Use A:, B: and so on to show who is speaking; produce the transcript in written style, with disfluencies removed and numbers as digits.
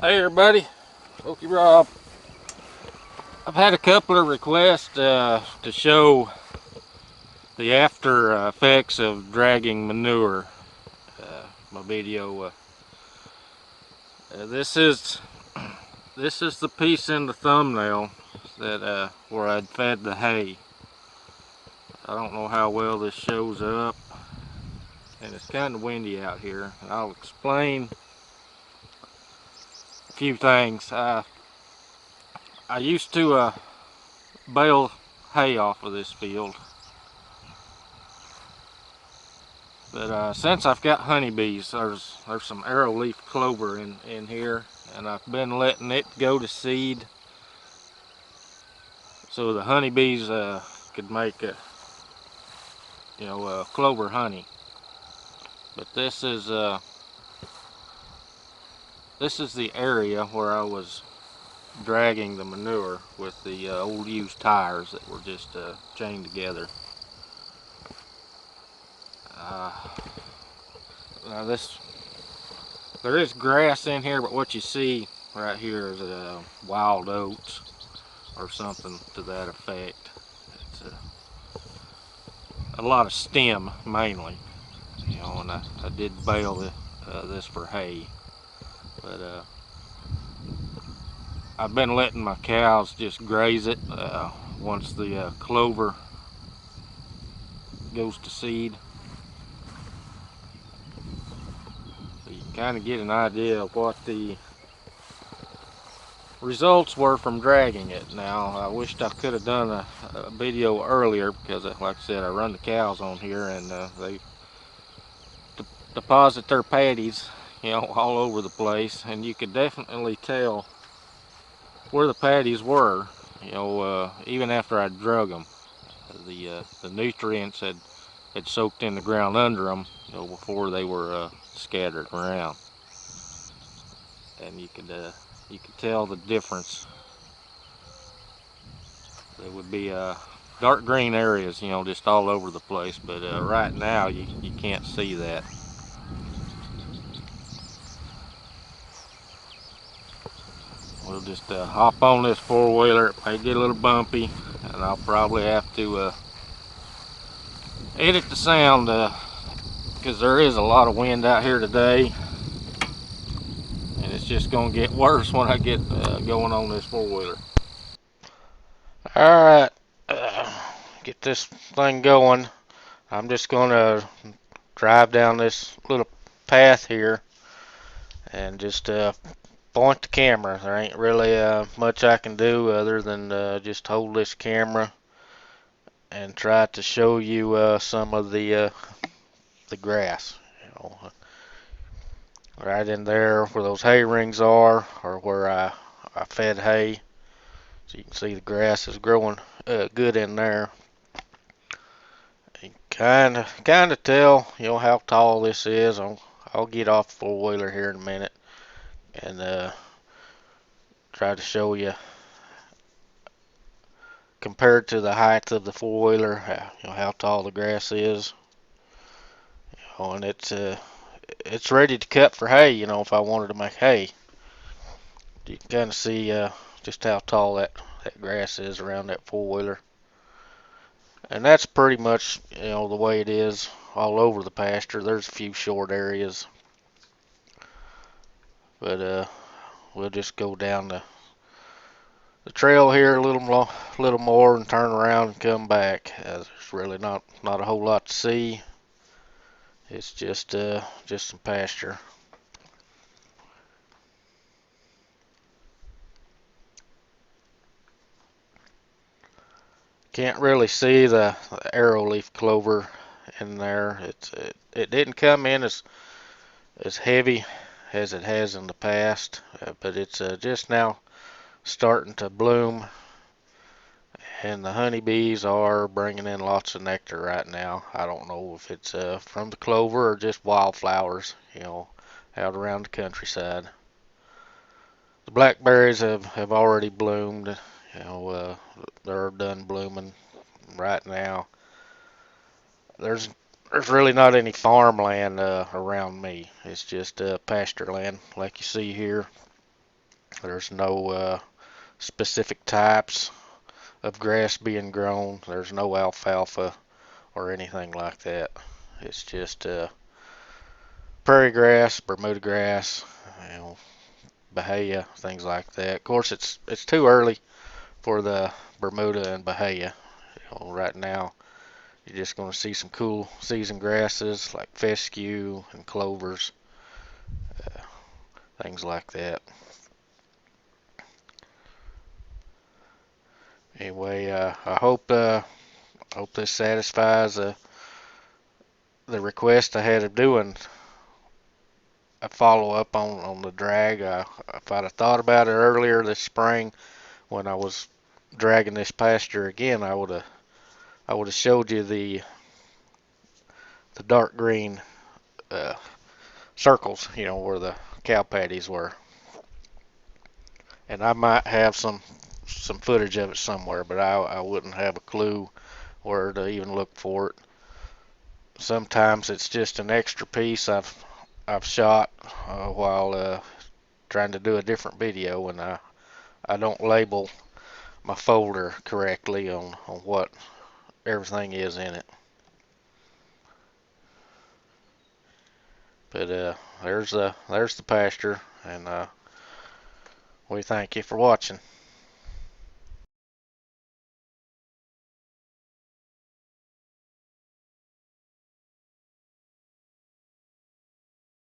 A: Hey everybody, Okie Rob. I've had a couple of requests to show the after effects of dragging manure. My video. This is the piece in the thumbnail that where I'd fed the hay. I don't know how well this shows up, and it's kind of windy out here. And I'll explain a few things. I used to bale hay off of this field. But since I've got honeybees, there's some arrowleaf clover in here, and I've been letting it go to seed so the honeybees could make clover honey. But this is the area where I was dragging the manure with the old used tires that were just chained together. Uh, Now there is grass in here, but what you see right here is wild oats or something to that effect. It's a lot of stem mainly, and I did bale this for hay, but I've been letting my cows just graze it once the clover goes to seed. So you can kind of get an idea of what the results were from dragging it. Now, I wished I could have done a video earlier because, like I said, I run the cows on here, and they deposit their patties, all over the place, and you could definitely tell where the patties were, even after I drug them. The nutrients had soaked in the ground under them, before they were scattered around, and you could tell the difference. There would be dark green areas, just all over the place, but right now you can't see that. We'll just hop on this four-wheeler. It may get a little bumpy, and I'll probably have to edit the sound because there is a lot of wind out here today, and it's just going to get worse when I get going on this four-wheeler. Alright, get this thing going. I'm just going to drive down this little path here and just point the camera. There ain't really much I can do other than just hold this camera and try to show you some of the grass. Right in there where those hay rings are, or where I fed hay. So you can see the grass is growing good in there. You kind of tell, how tall this is. I'll get off the four-wheeler here in a minute and try to show you compared to the height of the four-wheeler, how tall the grass is. And it's ready to cut for hay. If I wanted to make hay, you can kind of see just how tall that grass is around that four-wheeler. And that's pretty much, the way it is all over the pasture. There's a few short areas, but we'll just go down the trail here a little more and turn around and come back. There's really not a whole lot to see. It's just some pasture. Can't really see the arrowleaf clover in there. It didn't come in as heavy as it has in the past, but it's just now starting to bloom, and the honeybees are bringing in lots of nectar right now. I don't know if it's from the clover or just wildflowers, out around the countryside. The blackberries have already bloomed. They're done blooming right now. There's really not any farmland around me. It's just pasture land like you see here. There's no specific types of grass being grown. There's no alfalfa or anything like that. It's just prairie grass, Bermuda grass, you know, Bahia, things like that. Of course, it's too early for the Bermuda and Bahia. Right now, you're just going to see some cool season grasses like fescue and clovers, uh, things like that. Anyway, I hope this satisfies the request I had of doing a follow up on the drag. If I'd have thought about it earlier this spring when I was dragging this pasture again, I would have showed you the dark green uh, circles, where the cow patties were, and I might have some footage of it somewhere, but I wouldn't have a clue where to even look for it. Sometimes it's just an extra piece I've shot while trying to do a different video, and I don't label my folder correctly on what everything is in it. But there's the pasture, and we thank you for watching.